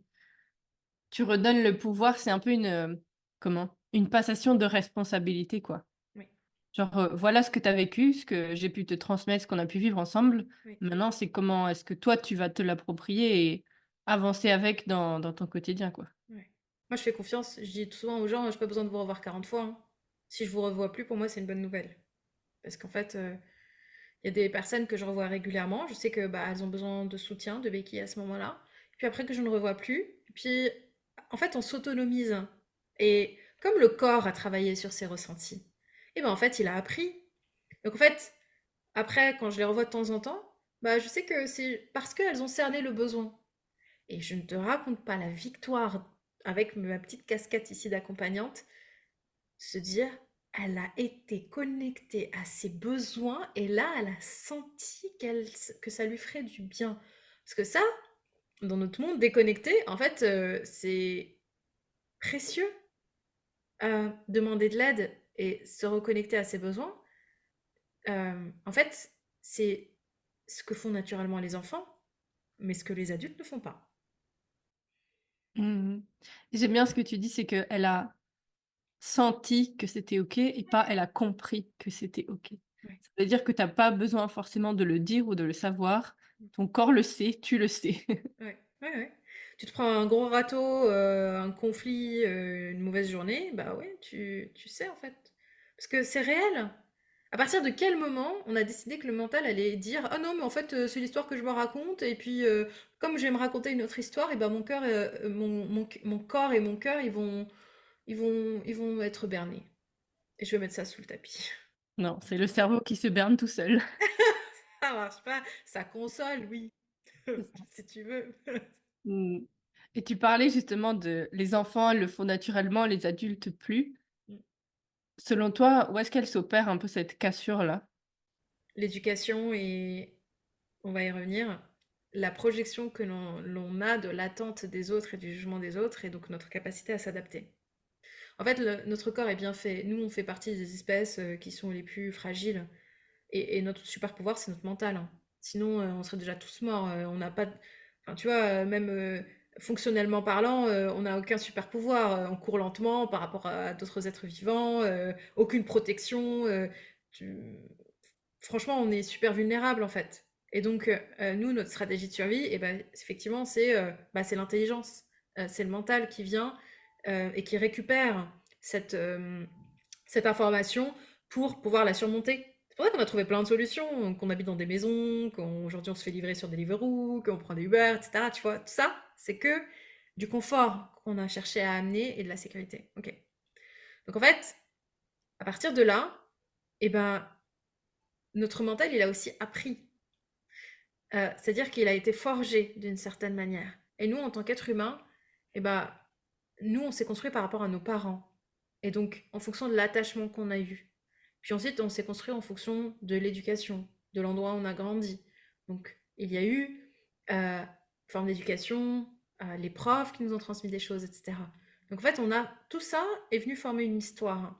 tu redonnes le pouvoir, c'est un peu une, comment? Une passation de responsabilité, quoi. Oui, Genre, voilà ce que tu as vécu, ce que j'ai pu te transmettre, ce qu'on a pu vivre ensemble. oui, Maintenant, c'est comment est-ce que toi, tu vas te l'approprier et avancer avec dans ton quotidien, quoi. ouais. Moi, je fais confiance. Je dis souvent aux gens: «J'ai pas besoin de vous revoir 40 fois, hein. Si je vous revois plus, pour moi, c'est une bonne nouvelle». Parce qu'en fait, il y a des personnes que je revois régulièrement. Je sais que, bah, elles ont besoin de soutien, de béquilles à ce moment-là. Puis après que je ne revois plus. Et puis, en fait, on s'autonomise. Et comme le corps a travaillé sur ses ressentis, et ben en fait, il a appris. Donc en fait, après, quand je les revois de temps en temps, bah, je sais que c'est parce qu'elles ont cerné le besoin. Et je ne te raconte pas la victoire avec ma petite casquette ici d'accompagnante, se dire, elle a été connectée à ses besoins et là, elle a senti que ça lui ferait du bien. Parce que ça, dans notre monde déconnecté, en fait, c'est précieux. Demander de l'aide et se reconnecter à ses besoins, en fait, c'est ce que font naturellement les enfants, mais ce que les adultes ne font pas. Mmh. J'aime bien ce que tu dis, c'est qu'elle a senti que c'était OK et pas elle a compris que c'était OK. Ouais. Ça veut dire que tu as pas besoin forcément de le dire ou de le savoir. Ton corps le sait, tu le sais. Ouais, ouais, ouais. Tu te prends un gros râteau, un conflit, une mauvaise journée, bah ouais, tu sais en fait. Parce que c'est réel. À partir de quel moment on a décidé que le mental allait dire: «Ah non, mais en fait, c'est l'histoire que je me raconte et puis, comme je vais me raconter une autre histoire et ben mon cœur, mon corps et mon cœur, ils vont être bernés et je vais mettre ça sous le tapis». Non, c'est le cerveau qui se berne tout seul. Ça marche pas, ça console, oui, C'est ça. si tu veux. Mmh et tu parlais justement de les enfants le font naturellement, les adultes plus. Selon toi, où est-ce qu'elle s'opère un peu cette cassure-là? L'éducation et on va y revenir. La projection que l'on a de l'attente des autres et du jugement des autres et donc notre capacité à s'adapter. En fait, notre corps est bien fait. Nous, on fait partie des espèces qui sont les plus fragiles. Et notre super pouvoir, c'est notre mental, hein. Sinon, on serait déjà tous morts. On n'a pas. Enfin, tu vois, même fonctionnellement parlant, on n'a aucun super pouvoir. On court lentement par rapport à d'autres êtres vivants, aucune protection. Tu- Franchement, on est super vulnérable en fait. Et donc, nous, notre stratégie de survie, et ben, effectivement, c'est l'intelligence. C'est le mental qui vient et qui récupère cette information pour pouvoir la surmonter. C'est pour ça qu'on a trouvé plein de solutions, qu'on habite dans des maisons, qu'aujourd'hui on se fait livrer sur Deliveroo, qu'on prend des Uber, etc. Tu vois, tout ça, c'est que du confort qu'on a cherché à amener et de la sécurité. Ok. Donc en fait, à partir de là, eh ben, notre mental, il a aussi appris. C'est-à-dire qu'il a été forgé d'une certaine manière. Et nous, en tant qu'êtres humains, eh ben, nous, on s'est construit par rapport à nos parents. Et donc, en fonction de l'attachement qu'on a eu. Puis ensuite, on s'est construit en fonction de l'éducation, de l'endroit où on a grandi. Donc, il y a eu forme d'éducation, les profs qui nous ont transmis des choses, etc. Donc, en fait, tout ça est venu former une histoire.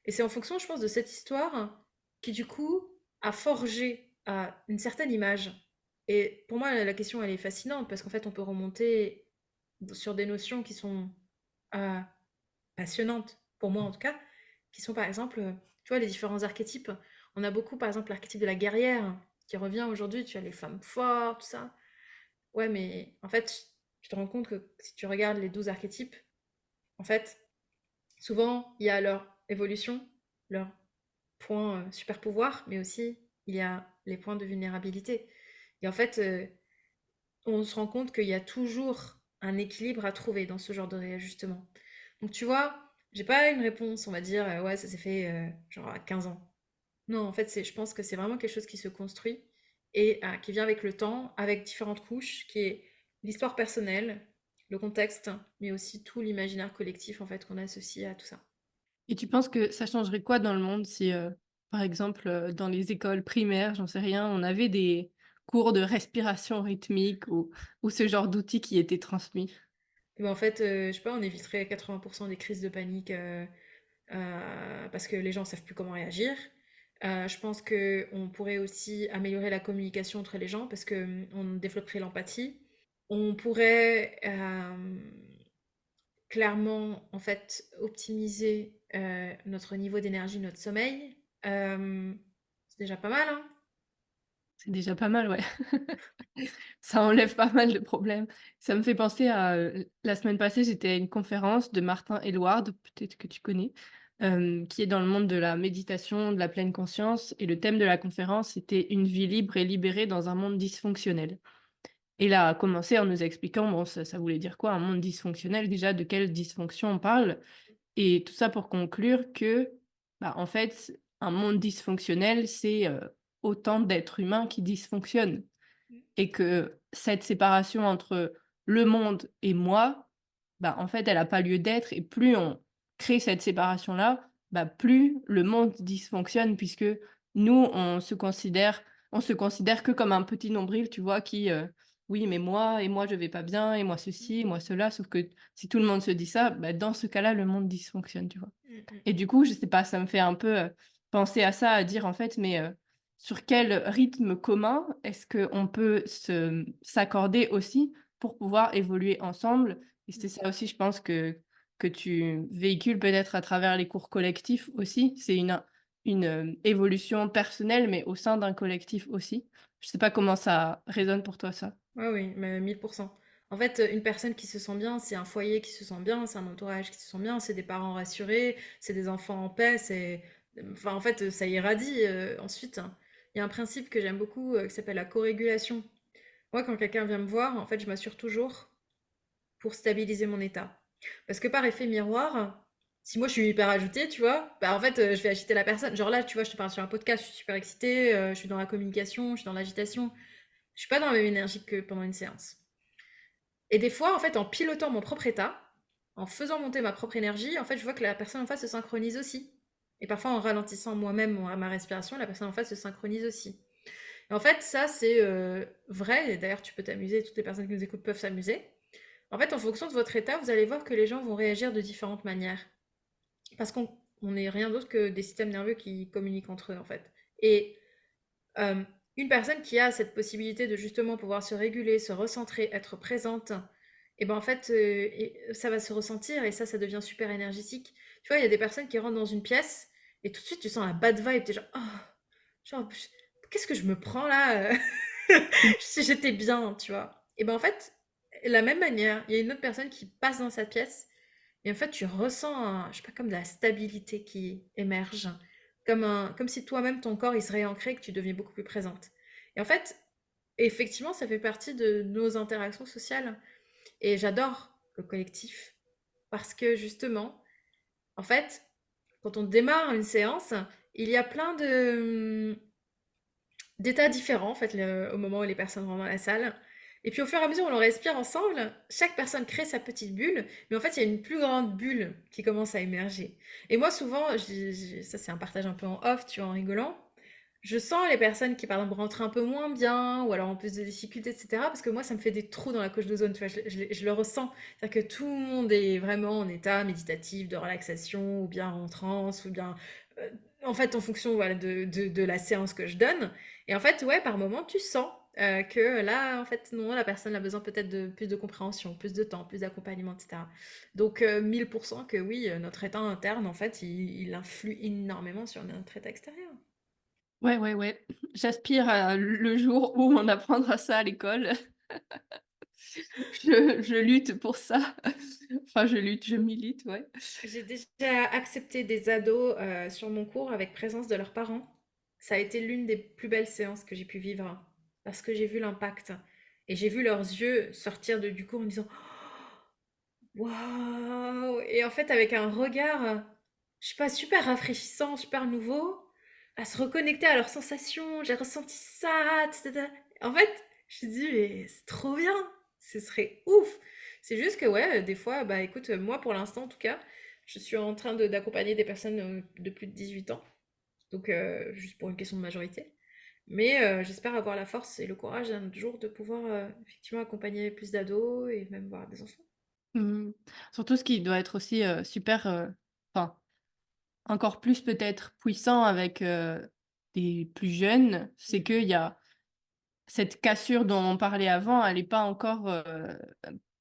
Et c'est en fonction, je pense, de cette histoire qui, du coup, a forgé une certaine image. Et pour moi, la question, elle est fascinante parce qu'en fait, on peut remonter sur des notions qui sont euh, passionnantes, pour moi en tout cas, qui sont par exemple, tu vois, les différents archétypes. On a beaucoup, par exemple, l'archétype de la guerrière qui revient aujourd'hui, tu as les femmes fortes, tout ça. Ouais, mais en fait, tu te rends compte que si tu regardes les 12 archétypes, en fait, souvent, il y a leur évolution, leur point super pouvoir, mais aussi il y a les points de vulnérabilité. Et en fait, on se rend compte qu'il y a toujours un équilibre à trouver dans ce genre de réajustement. Donc tu vois, j'ai pas une réponse, on va dire, ouais, ça s'est fait genre à 15 ans. Non, en fait, je pense que c'est vraiment quelque chose qui se construit et qui vient avec le temps, avec différentes couches, qui est l'histoire personnelle, le contexte, mais aussi tout l'imaginaire collectif en fait qu'on associe à tout ça. Et tu penses que ça changerait quoi dans le monde si, par exemple, dans les écoles primaires, j'en sais rien, on avait des cours de respiration rythmique ou ce genre d'outils qui étaient transmis? Et ben, en fait, je sais pas, on éviterait 80% des crises de panique parce que les gens savent plus comment réagir. Je pense qu'on pourrait aussi améliorer la communication entre les gens parce que on développerait l'empathie. On pourrait clairement, en fait, optimiser notre niveau d'énergie, notre sommeil. C'est déjà pas mal, hein? C'est déjà pas mal, ouais. Ça enlève pas mal de problèmes. Ça me fait penser à, la semaine passée, j'étais à une conférence de Martin Aylward, peut-être que tu connais, qui est dans le monde de la méditation, de la pleine conscience et le thème de la conférence, c'était «Une vie libre et libérée dans un monde dysfonctionnel». Et il a commencé en nous expliquant, bon, ça voulait dire quoi un monde dysfonctionnel? Déjà, de quelle dysfonction on parle? Et tout ça pour conclure que, bah, en fait, un monde dysfonctionnel, c'est, autant d'êtres humains qui dysfonctionnent et que cette séparation entre le monde et moi, bah, en fait, elle a pas lieu d'être et plus on crée cette séparation-là, bah, plus le monde dysfonctionne puisque nous, on se considère que comme un petit nombril, tu vois? Qui, «Oui, mais moi et moi je vais pas bien et moi ceci et moi cela», sauf que si tout le monde se dit ça, bah, dans ce cas-là, le monde dysfonctionne, tu vois? Mm, mm, Et du coup, je sais pas, ça me fait un peu, penser à ça, à dire en fait, mais, sur quel rythme commun est-ce qu'on peut s'accorder aussi pour pouvoir évoluer ensemble? Et c'est mm. ça aussi, je pense que tu véhicules peut-être à travers les cours collectifs aussi. C'est une, évolution personnelle, mais au sein d'un collectif aussi. Je sais pas comment ça résonne pour toi ça? Ouais, oui, mais 1000%. En fait, une personne qui se sent bien, c'est un foyer qui se sent bien, c'est un entourage qui se sent bien, c'est des parents rassurés, c'est des enfants en paix, c'est... Enfin, en fait, ça irradie ensuite. Il y a un principe que j'aime beaucoup qui s'appelle la co-régulation. Moi, quand quelqu'un vient me voir, en fait, je m'assure toujours pour stabiliser mon état. Parce que par effet miroir, si moi je suis hyper ajoutée, tu vois, bah en fait, je vais agiter la personne. Genre là, tu vois, je te parle sur un podcast, je suis super excitée, je suis dans la communication, je suis dans l'agitation. Je suis pas dans la même énergie que pendant une séance. Et des fois, en fait, en pilotant mon propre état, en faisant monter ma propre énergie, en fait, je vois que la personne en face se synchronise aussi. Et parfois, en ralentissant moi-même ma respiration, la personne en face se synchronise aussi. Et en fait, ça, c'est vrai. Et d'ailleurs, tu peux t'amuser, toutes les personnes qui nous écoutent peuvent s'amuser. En fait, en fonction de votre état, vous allez voir que les gens vont réagir de différentes manières. Parce qu'on n'est rien d'autre que des systèmes nerveux qui communiquent entre eux, en fait. Et euh, une personne qui a cette possibilité de justement pouvoir se réguler, se recentrer, être présente, et ben en fait, ça va se ressentir et ça devient super énergétique. Tu vois, il y a des personnes qui rentrent dans une pièce et tout de suite tu sens la bad vibe, t'es genre, oh, genre, qu'est-ce que je me prends là Si j'étais bien, tu vois. Et ben en fait, de la même manière, il y a une autre personne qui passe dans cette pièce et en fait tu ressens, je sais pas, comme de la stabilité qui émerge, comme si toi-même ton corps il se réancrait, que tu deviens beaucoup plus présente. Et en fait, effectivement, ça fait partie de nos interactions sociales. Et j'adore le collectif parce que justement, en fait, quand on démarre une séance, il y a plein de d'états différents en fait au moment où les personnes rentrent dans la salle. Et puis au fur et à mesure où on respire ensemble, chaque personne crée sa petite bulle, mais en fait il y a une plus grande bulle qui commence à émerger. Et moi souvent, ça c'est un partage un peu en off, tu vois, en rigolant, je sens les personnes qui par exemple rentrent un peu moins bien, ou alors en plus de difficultés, etc. Parce que moi ça me fait des trous dans la couche d'ozone, tu vois, je le ressens. C'est-à-dire que tout le monde est vraiment en état méditatif, de relaxation, ou bien en transe, ou bien... euh, en fait en fonction voilà, de la séance que je donne. Et en fait, ouais, par moment, tu sens que là, en fait, non, la personne a besoin peut-être de plus de compréhension, plus de temps, plus d'accompagnement, etc. Donc, 1000% que oui, notre état interne, en fait, il influe énormément sur notre état extérieur. Ouais, ouais, ouais. J'aspire à le jour où on apprendra ça à l'école. Je lutte pour ça. Enfin, je lutte, je milite, ouais. J'ai déjà accepté des ados sur mon cours avec présence de leurs parents. Ça a été l'une des plus belles séances que j'ai pu vivre parce que j'ai vu l'impact et j'ai vu leurs yeux sortir du cours en disant waouh! Et en fait, avec un regard, je sais pas, super rafraîchissant, super nouveau, à se reconnecter à leurs sensations. J'ai ressenti ça, tata. En fait, je me dis, mais c'est trop bien, ce serait ouf. C'est juste que, ouais, des fois, bah écoute, moi pour l'instant en tout cas, je suis en train d'accompagner des personnes de plus de 18 ans, donc juste pour une question de majorité. Mais j'espère avoir la force et le courage un jour de pouvoir effectivement accompagner plus d'ados et même voir des enfants. Mmh. Surtout ce qui doit être aussi, super, enfin encore plus peut-être puissant avec, des plus jeunes, c'est qu'il y a cette cassure dont on parlait avant, elle est pas encore,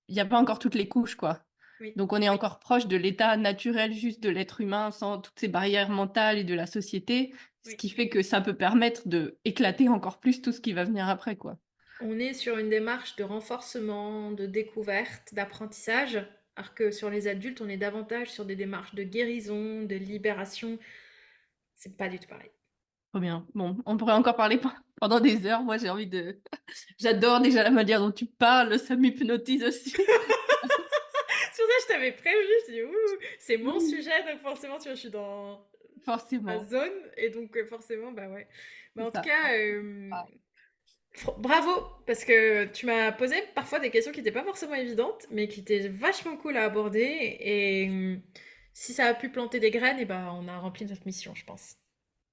il y a pas encore toutes les couches, quoi. Oui, Donc on est encore proche de l'état naturel juste de l'être humain, sans toutes ces barrières mentales et de la société, ce oui. qui fait que ça peut permettre d'éclater encore plus tout ce qui va venir après, quoi. On est sur une démarche de renforcement, de découverte, d'apprentissage, alors que sur les adultes, on est davantage sur des démarches de guérison, de libération. C'est pas du tout pareil. Trop bien. Bon, on pourrait encore parler pendant des heures. Moi, j'ai envie de j'adore déjà la manière dont tu parles, ça m'hypnotise aussi. C'est pour ça que je t'avais prévenu, je dis: «Ouh, c'est mon Oui, sujet», donc forcément, tu vois, je suis dans ma forcément, zone et donc forcément, bah, ouais. Mais c'est en tout ça. cas, bravo, parce que tu m'as posé parfois des questions qui étaient pas forcément évidentes, mais qui étaient vachement cool à aborder et si ça a pu planter des graines et ben, on a rempli notre mission, je pense.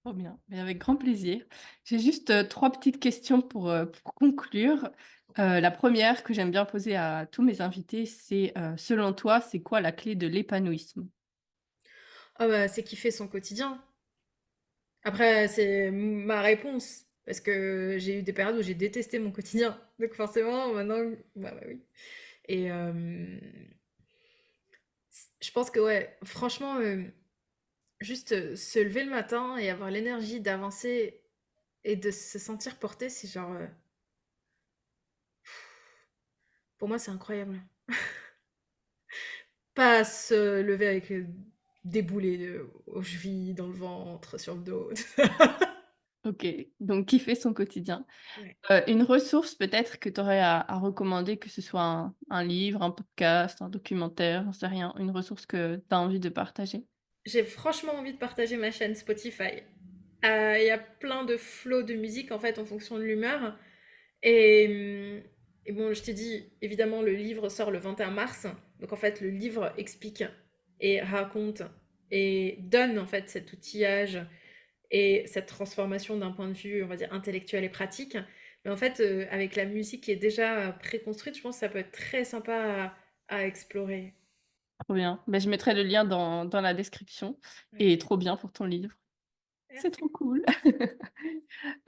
Trop bien, mais avec grand plaisir. J'ai juste, 3 petites questions pour conclure. La première que j'aime bien poser à tous mes invités, c'est, selon toi, c'est quoi la clé de l'épanouissement? Ah bah, c'est kiffer son quotidien. Après, c'est ma réponse, parce que j'ai eu des périodes où j'ai détesté mon quotidien. Donc forcément, maintenant, bah oui. Et je pense que ouais, franchement, juste se lever le matin et avoir l'énergie d'avancer et de se sentir porté, c'est genre, pour moi, c'est incroyable. Pas se lever avec des boulets aux chevilles, dans le ventre, sur le dos. OK, donc kiffer son quotidien. Ouais. Une ressource peut-être que tu aurais à recommander, que ce soit un livre, un podcast, un documentaire, j'en sais rien, une ressource que tu as envie de partager? J'ai franchement envie de partager ma chaîne Spotify. Il y a plein de flows de musique en fait en fonction de l'humeur. Et, et bon, je t'ai dit, évidemment, le livre sort le 21 mars. Donc en fait, le livre explique et raconte et donne en fait cet outillage et cette transformation d'un point de vue, on va dire, intellectuel et pratique. Mais en fait, avec la musique qui est déjà préconstruite, je pense que ça peut être très sympa à explorer. Trop bien. Ben je mettrai le lien dans la description Ouais. et trop bien pour ton livre. C'est Merci. trop cool.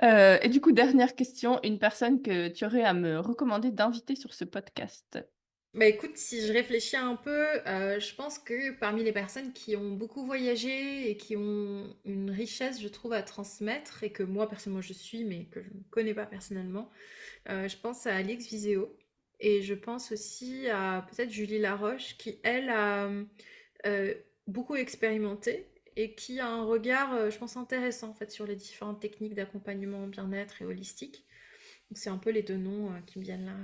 Et du coup, dernière question, une personne que tu aurais à me recommander d'inviter sur ce podcast? Bah écoute, si je réfléchis un peu, je pense que parmi les personnes qui ont beaucoup voyagé et qui ont une richesse, je trouve, à transmettre, et que moi personnellement je suis, mais que je ne connais pas personnellement, je pense à Alix Viseo. Et je pense aussi à peut-être Julie Laroche, qui elle a euh, beaucoup expérimenté et qui a un regard, je pense, intéressant en fait sur les différentes techniques d'accompagnement bien-être et holistique. Donc c'est un peu les deux noms qui me viennent là.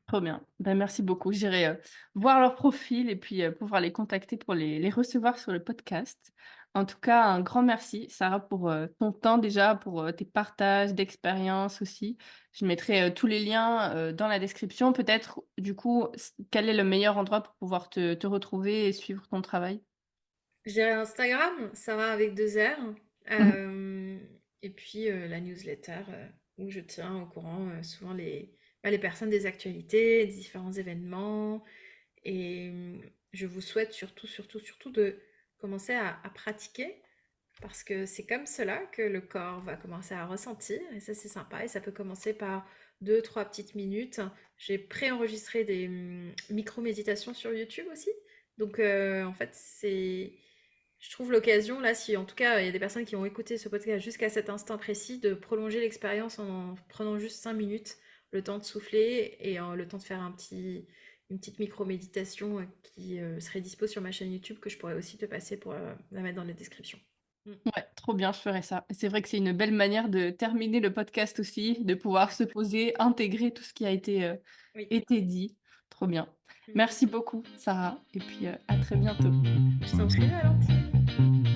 Trop bien. Ben merci beaucoup. J'irai, voir leur profil et puis, pouvoir les contacter pour les recevoir sur le podcast. En tout cas, un grand merci, Sarah, pour, ton temps déjà, pour, tes partages d'expériences aussi. Je mettrai, tous les liens, dans la description. Peut-être, du coup, quel est le meilleur endroit pour pouvoir te retrouver et suivre ton travail? J'ai Instagram, Sarah avec 2 R, Mmh. hem et puis, la newsletter, où je tiens au courant, souvent les personnes des actualités, des différents événements et je vous souhaite surtout, surtout, surtout de commencer à pratiquer parce que c'est comme cela que le corps va commencer à ressentir et ça, c'est sympa et ça peut commencer par 2 3 petites minutes. J'ai préenregistré des, micro-méditations sur YouTube aussi donc en fait, c'est je trouve l'occasion, là, si en tout cas il y a des personnes qui ont écouté ce podcast jusqu'à cet instant précis, de prolonger l'expérience en prenant juste 5 minutes, le temps de souffler et le temps de faire une petite micro-méditation qui serait dispo sur ma chaîne YouTube que je pourrais aussi te passer pour la mettre dans la description. Mm. Ouais, trop bien, je ferai ça. C'est vrai que c'est une belle manière de terminer le podcast aussi, de pouvoir se poser, intégrer tout ce qui a Oui. été dit. Trop bien. Mm. Merci beaucoup, Sarah, et puis, à très bientôt. Je t'en prie, Valentine.